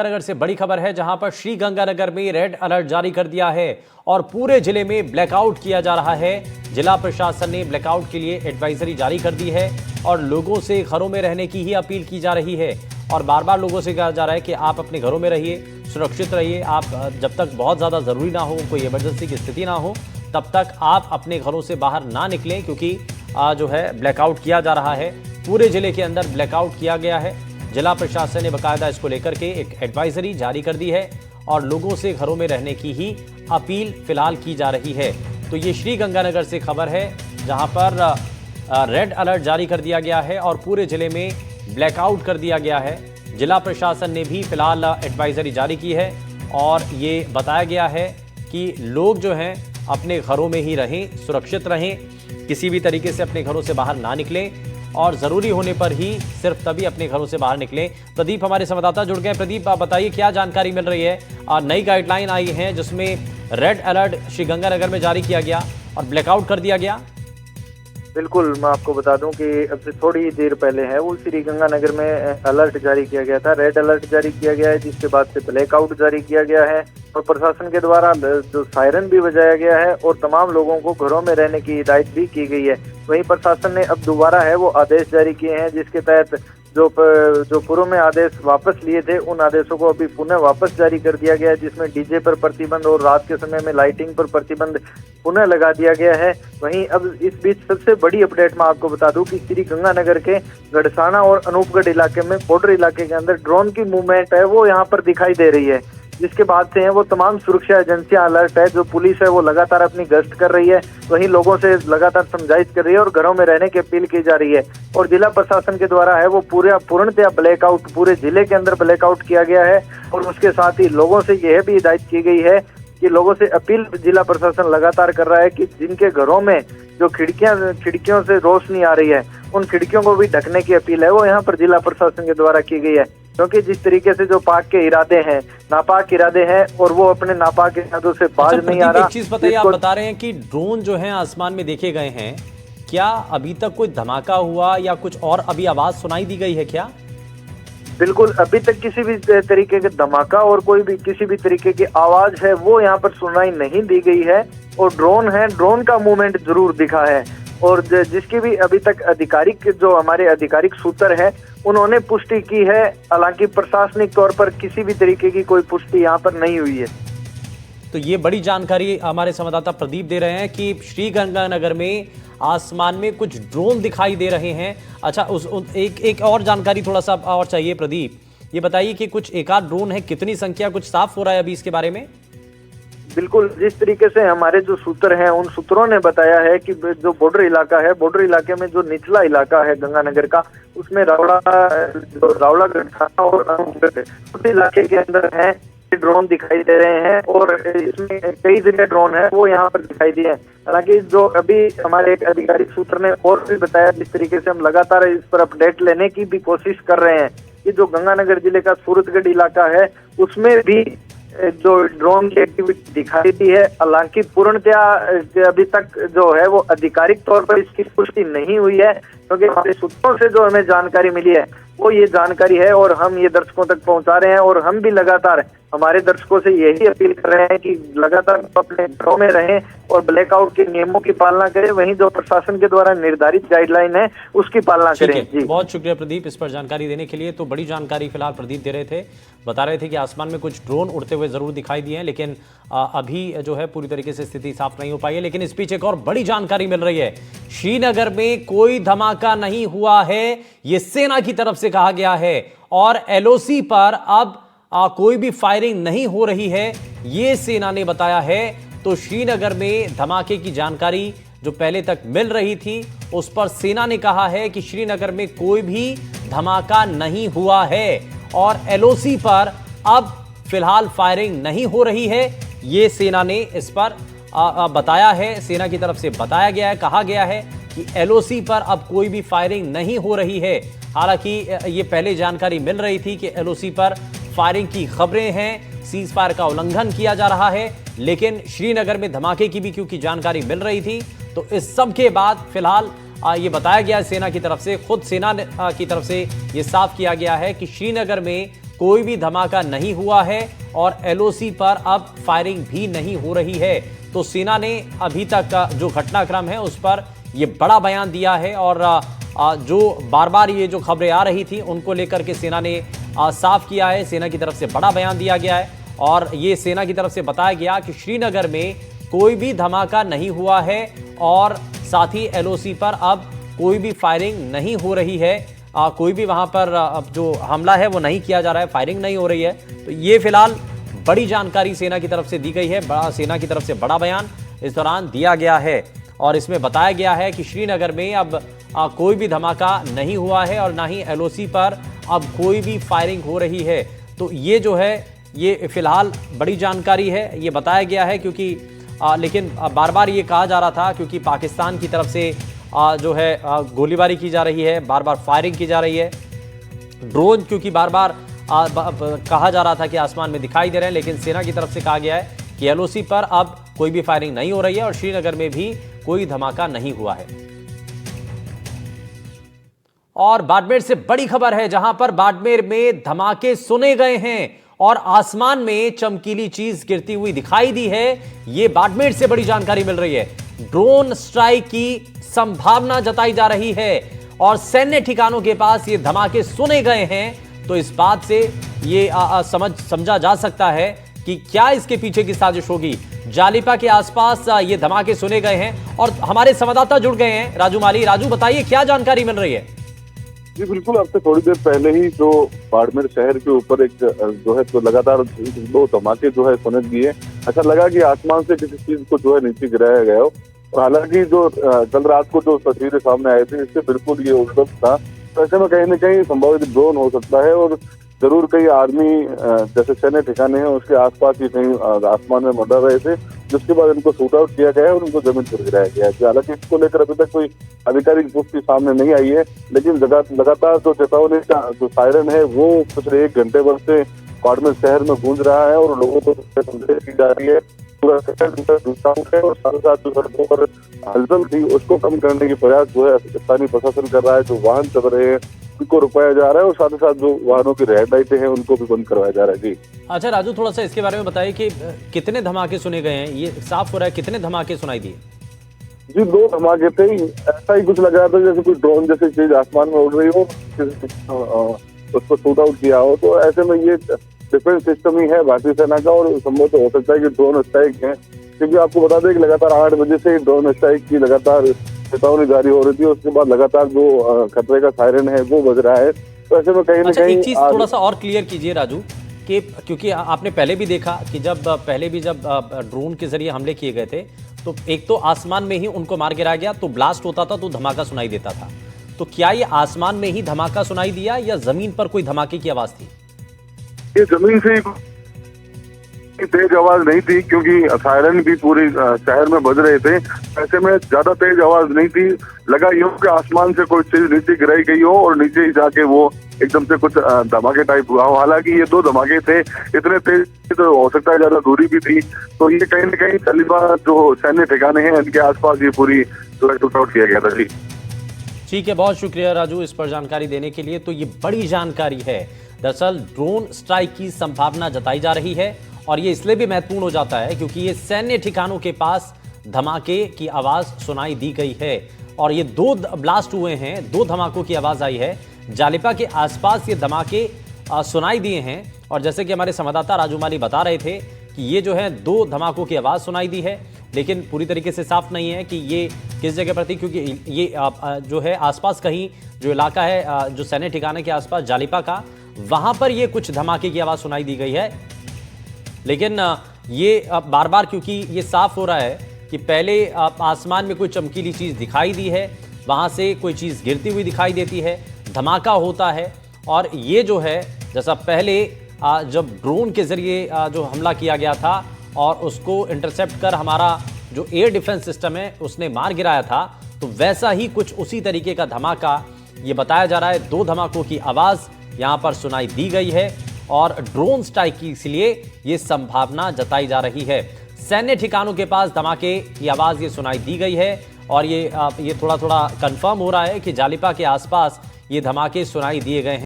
नगर से बड़ी खबर है, जहां पर श्रीगंगानगर में रेड अलर्ट जारी कर दिया है और पूरे जिले में ब्लैकआउट किया जा रहा है। जिला प्रशासन ने ब्लैकआउट के लिए एडवाइजरी जारी कर दी है और लोगों से घरों में रहने की ही अपील की जा रही है और बार बार लोगों से कहा जा रहा है कि आप अपने घरों में रहिए, सुरक्षित रहिए। आप जब तक बहुत ज़्यादा ज़रूरी ना हो, कोई इमरजेंसी की स्थिति ना हो, तब तक आप अपने घरों से बाहर ना निकलें, क्योंकि जो है ब्लैकआउट किया जा रहा है। पूरे जिले के अंदर ब्लैकआउट किया गया है। जिला प्रशासन ने बाकायदा इसको लेकर के एक एडवाइजरी जारी कर दी है और लोगों से घरों में रहने की ही अपील फिलहाल की जा रही है। तो ये श्रीगंगानगर से खबर है, जहां पर रेड अलर्ट जारी कर दिया गया है और पूरे जिले में ब्लैकआउट कर दिया गया है। जिला प्रशासन ने भी फिलहाल एडवाइजरी जारी की है और ये बताया गया है कि लोग जो हैं अपने घरों में ही रहें, सुरक्षित रहें, किसी भी तरीके से अपने घरों से बाहर ना निकलें और ज़रूरी होने पर ही सिर्फ तभी अपने घरों से बाहर निकलें। प्रदीप हमारे संवाददाता जुड़ गए। प्रदीप, आप बताइए क्या जानकारी मिल रही है? नई गाइडलाइन आई है जिसमें रेड अलर्ट श्रीगंगानगर में जारी किया गया और ब्लैकआउट कर दिया गया। बिल्कुल, मैं आपको बता दूं कि अब से थोड़ी देर पहले है वो श्रीगंगानगर में अलर्ट जारी किया गया था, रेड अलर्ट जारी किया गया है, जिसके बाद से ब्लैकआउट जारी किया गया है और प्रशासन के द्वारा जो सायरन भी बजाया गया है और तमाम लोगों को घरों में रहने की हिदायत भी की गई है। वहीं प्रशासन ने अब दोबारा है वो आदेश जारी किए हैं, जिसके तहत जो पूर्व में आदेश वापस लिए थे उन आदेशों को अभी पुनः वापस जारी कर दिया गया है, जिसमें डीजे पर प्रतिबंध और रात के समय में लाइटिंग पर प्रतिबंध पुनः लगा दिया गया है। वहीं अब इस बीच सबसे बड़ी अपडेट मैं आपको बता दूं कि श्रीगंगानगर के गढ़साना और अनूपगढ़ इलाके में, बॉर्डर इलाके के अंदर ड्रोन की मूवमेंट है वो यहाँ पर दिखाई दे रही है, जिसके बाद से है वो तमाम सुरक्षा एजेंसियां अलर्ट है। जो पुलिस है वो लगातार अपनी गश्त कर रही है, वहीं लोगों से लगातार समझाइश कर रही है और घरों में रहने की अपील की जा रही है। और जिला प्रशासन के द्वारा है वो पूर्णतया ब्लैकआउट, पूरे जिले के अंदर ब्लैकआउट किया गया है और उसके साथ ही लोगों से यह भी हिदायत की गई है कि लोगों से अपील जिला प्रशासन लगातार कर रहा है कि जिनके घरों में जो खिड़कियों से रोशनी आ रही है उन खिड़कियों को भी ढकने की अपील है वो यहाँ पर जिला प्रशासन के द्वारा की गई है, क्योंकि जिस तरीके से जो पाक के इरादे हैं, नापाक इरादे हैं और वो अपने नापाक इरादों से बाज नहीं आ रहा। एक चीज बताइए, आप बता रहे हैं कि ड्रोन जो है आसमान में देखे गए हैं, क्या अभी तक कोई धमाका हुआ या कुछ और अभी आवाज सुनाई दी गई है क्या? बिल्कुल, अभी तक किसी भी तरीके के धमाका और कोई भी किसी भी तरीके की आवाज है वो यहाँ पर सुनाई नहीं दी गई है। और ड्रोन का मूवमेंट जरूर दिखा है और जिसकी भी अभी तक आधिकारिक जो हमारे आधिकारिक सूत्र है उन्होंने पुष्टि की है। हालांकि प्रशासनिक तौर पर किसी भी तरीके की कोई पुष्टि यहाँ पर नहीं हुई है। तो ये बड़ी जानकारी हमारे संवाददाता प्रदीप दे रहे हैं कि श्रीगंगानगर में आसमान में कुछ ड्रोन दिखाई दे रहे हैं। अच्छा, एक और जानकारी थोड़ा सा और चाहिए प्रदीप, ये बताइए कि कुछ एकाध ड्रोन है, कितनी संख्या, कुछ साफ हो रहा है अभी इसके बारे में? बिल्कुल, जिस तरीके से हमारे जो सूत्र हैं उन सूत्रों ने बताया है कि जो बॉर्डर इलाका है, बॉर्डर इलाके में जो निचला इलाका है गंगानगर का, उसमें रावला गढ़साना और उस इलाके के अंदर है ड्रोन दिखाई दे रहे हैं और इसमें कई जगह ड्रोन है वो यहाँ पर दिखाई दिए हैं। हालांकि जो अभी हमारे एक आधिकारिक सूत्र ने और भी बताया, जिस तरीके से हम लगातार इस पर अपडेट लेने की भी कोशिश कर रहे हैं कि जो गंगानगर जिले का सूरतगढ़ इलाका है उसमें भी जो ड्रोन की एक्टिविटी दिखाई दी है। हालांकि पूर्णतया अभी तक जो है वो आधिकारिक तौर पर इसकी पुष्टि नहीं हुई है, क्योंकि हमारे सूत्रों से जो हमें जानकारी मिली है वो ये जानकारी है और हम ये दर्शकों तक पहुंचा रहे हैं। और हम भी लगातार हमारे दर्शकों से यही अपील कर रहे हैं कि लगातार अपने घरों में रहें और ब्लैकआउट के नियमों की पालना करें, वहीं जो प्रशासन के द्वारा निर्धारित गाइडलाइन है उसकी पालना करें। जी, बहुत शुक्रिया प्रदीप इस पर जानकारी देने के लिए। तो बड़ी जानकारी फिलहाल प्रदीप दे रहे थे, बता रहे थे कि आसमान में कुछ ड्रोन उड़ते हुए जरूर दिखाई दिए हैं, लेकिन अभी जो है पूरी तरीके से स्थिति साफ नहीं हो पाई है। लेकिन इस बीच एक और बड़ी जानकारी मिल रही है, श्रीनगर में कोई धमाका नहीं हुआ है, ये सेना की तरफ से कहा गया है और एलओसी पर अब कोई भी फायरिंग नहीं हो रही है, ये सेना ने बताया है। तो श्रीनगर में धमाके की जानकारी जो पहले तक मिल रही थी उस पर सेना ने कहा है कि श्रीनगर में कोई भी धमाका नहीं हुआ है और एलओसी पर अब फिलहाल फायरिंग नहीं हो रही है, ये सेना ने इस पर बताया है। सेना की तरफ से बताया गया है, कहा गया है कि एलओसी पर अब कोई भी फायरिंग नहीं हो रही है। हालांकि ये पहले जानकारी मिल रही थी कि एलओसी पर फायरिंग की खबरें हैं, सीज फायर का उल्लंघन किया जा रहा है, लेकिन श्रीनगर में धमाके की भी क्योंकि जानकारी मिल रही थी, तो इस सब के बाद फिलहाल ये बताया गया सेना की तरफ से, खुद सेना की तरफ से ये साफ किया गया है कि श्रीनगर में कोई भी धमाका नहीं हुआ है और एलओसी पर अब फायरिंग भी नहीं हो रही है। तो सेना ने अभी तक का जो घटनाक्रम है उस पर यह बड़ा बयान दिया है और जो बार बार ये जो खबरें आ रही थी उनको लेकर के सेना ने साफ किया है। सेना की तरफ से बड़ा बयान दिया गया है और ये सेना की तरफ से बताया गया कि श्रीनगर में कोई भी धमाका नहीं हुआ है और साथ ही एलओसी पर अब कोई भी फायरिंग नहीं हो रही है। कोई भी वहां पर जो हमला है वो नहीं किया जा रहा है, फायरिंग नहीं हो रही है। तो ये फिलहाल बड़ी जानकारी सेना की तरफ से दी गई है। सेना की तरफ से बड़ा बयान इस दौरान दिया गया है और इसमें बताया गया है कि श्रीनगर में अब कोई भी धमाका नहीं हुआ है और ना ही एलओसी पर अब कोई भी फायरिंग हो रही है। तो ये जो है ये फिलहाल बड़ी जानकारी है, ये बताया गया है क्योंकि लेकिन बार बार ये कहा जा रहा था क्योंकि पाकिस्तान की तरफ से जो है गोलीबारी की जा रही है, बार बार फायरिंग की जा रही है। ड्रोन क्योंकि बार बार कहा जा रहा था कि आसमान में दिखाई दे रहे हैं, लेकिन सेना की तरफ से कहा गया है कि एलओसी पर अब कोई भी फायरिंग नहीं हो रही है और श्रीनगर में भी कोई धमाका नहीं हुआ है। और बाड़मेर से बड़ी खबर है जहां पर बाड़मेर में धमाके सुने गए हैं और आसमान में चमकीली चीज गिरती हुई दिखाई दी है। यह बाड़मेर से बड़ी जानकारी मिल रही है। ड्रोन स्ट्राइक की संभावना जताई जा रही है और सैन्य ठिकानों के पास ये धमाके सुने गए हैं। तो इस बात से ये समझा जा सकता है कि क्या इसके पीछे की साजिश होगी। जालिपा के आसपास ये धमाके सुने गए हैं और हमारे संवाददाता जुड़ गए हैं राजू माली। राजू बताइए क्या जानकारी मिल रही है। जी बिल्कुल, अब से थोड़ी देर पहले ही जो बाड़मेर शहर के ऊपर एक जो है तो लगातार दो धमाके जो है सुने दिए। ऐसा लगा कि आसमान से किसी चीज को जो है नीचे गिराया गया हो। हालांकि जो कल रात को जो तस्वीरें सामने आए थे इससे बिल्कुल ये उल्टा था। तो ऐसे में कहीं ना कहीं संभवित ड्रोन हो सकता है और जरूर कई आर्मी जैसे सैन्य ठिकाने हैं उसके आसपास ही कहीं आसमान में मंडरा रहे थे, जिसके बाद इनको शूट आउट किया गया है और उनको जमीन पर गिराया गया है। हालांकि इसको लेकर अभी तक कोई आधिकारिक पुष्टि सामने नहीं आई है, लेकिन लगातार जो चेतावनी का जो सायरन है वो पिछले 1 घंटे भर से बाड़मेर शहर में गूंज रहा है और लोगों को संदेश की जा रही है। पूरा शहर है और साथ साथ जो सड़कों पर हलचल थी उसको कम करने के प्रयास जो है स्थानीय प्रशासन कर रहा है। जो वाहन चल रहे हैं उनको रुकाया जा रहा है और साथ ही साथ जो वाहनों की रेड लाइटें हैं उनको भी बंद करवाया जा रहा है। जी अच्छा राजू, थोड़ा सा इसके बारे में बताइए कि कितने धमाके सुने गए हैं, ये साफ हो रहा है कितने धमाके सुनाई दिए? जी 2 धमाके थे। ऐसा ही कुछ लग रहा था जैसे कोई ड्रोन जैसी चीज आसमान में उड़ रही हो, उसको शूट आउट किया हो। तो ऐसे में ये डिफेंस सिस्टम ही है भारतीय सेना का और संभव तो हो सकता है कि ड्रोन स्ट्राइक है, क्योंकि आपको बता दें कि लगातार 8 बजे से ड्रोन स्ट्राइक की लगातार चेतावनी जारी हो रही थी। उसके बाद लगातार जो खतरे का सायरन है वो बज रहा है। तो ऐसे में कहीं ना कहीं एक चीज थोड़ा सा और क्लियर कीजिए राजू कि क्योंकि आपने पहले भी देखा कि जब ड्रोन के जरिए हमले किए गए थे तो एक तो आसमान में ही उनको मार गिराया गया, तो ब्लास्ट होता था तो धमाका सुनाई देता था। तो क्या ये आसमान में ही धमाका सुनाई दिया या जमीन पर कोई धमाके की आवाज थी? ये जमीन से तेज आवाज नहीं थी, क्योंकि सायरन भी पूरे शहर में बज रहे थे। ऐसे में ज्यादा तेज आवाज नहीं थी। लगा यूं कि आसमान से कोई चीज नीचे गिराई गई हो और नीचे ही जाके वो एकदम से कुछ धमाके टाइप हुआ हो। हालांकि ये 2 धमाके थे, इतने तेज तो हो सकता है ज्यादा दूरी भी थी। तो ये कहीं ना कहीं जालिपा जो सैन्य ठिकाने हैं इनके आसपास ये पूरी शूट आउट किया गया था। जी ठीक है, बहुत शुक्रिया राजू इस पर जानकारी देने के लिए। तो ये बड़ी जानकारी है। दरअसल ड्रोन स्ट्राइक की संभावना जताई जा रही है और ये इसलिए भी महत्वपूर्ण हो जाता है क्योंकि ये सैन्य ठिकानों के पास धमाके की आवाज सुनाई दी गई है और ये 2 ब्लास्ट हुए हैं, 2 धमाकों की आवाज आई है। जालिपा के आसपास ये धमाके सुनाई दिए हैं और जैसे कि हमारे संवाददाता राजू माली बता रहे थे कि ये जो है 2 धमाकों की आवाज सुनाई दी है, लेकिन पूरी तरीके से साफ नहीं है कि ये किस जगह पर थी, क्योंकि ये जो है आसपास कहीं जो इलाका है जो सैन्य ठिकाने के आसपास जालिपा का, वहां पर ये कुछ धमाके की आवाज सुनाई दी गई है। लेकिन ये बार बार क्योंकि ये साफ हो रहा है कि पहले आसमान में कोई चमकीली चीज दिखाई दी है, वहां से कोई चीज गिरती हुई दिखाई देती है, धमाका होता है और ये जो है जैसा पहले जब ड्रोन के जरिए जो हमला किया गया था और उसको इंटरसेप्ट कर हमारा जो एयर डिफेंस सिस्टम है उसने मार गिराया था, तो वैसा ही कुछ उसी तरीके का धमाका ये बताया जा रहा है। 2 धमाकों की आवाज यहां पर सुनाई दी गई है और ड्रोन स्ट्राइक की इसलिए ये संभावना जताई जा रही है। सैन्य ठिकानों के पास धमाके की आवाज ये सुनाई दी गई है और ये थोड़ा थोड़ा कंफर्म हो रहा है कि जालिपा के आसपास ये धमाके सुनाई दिए गए हैं।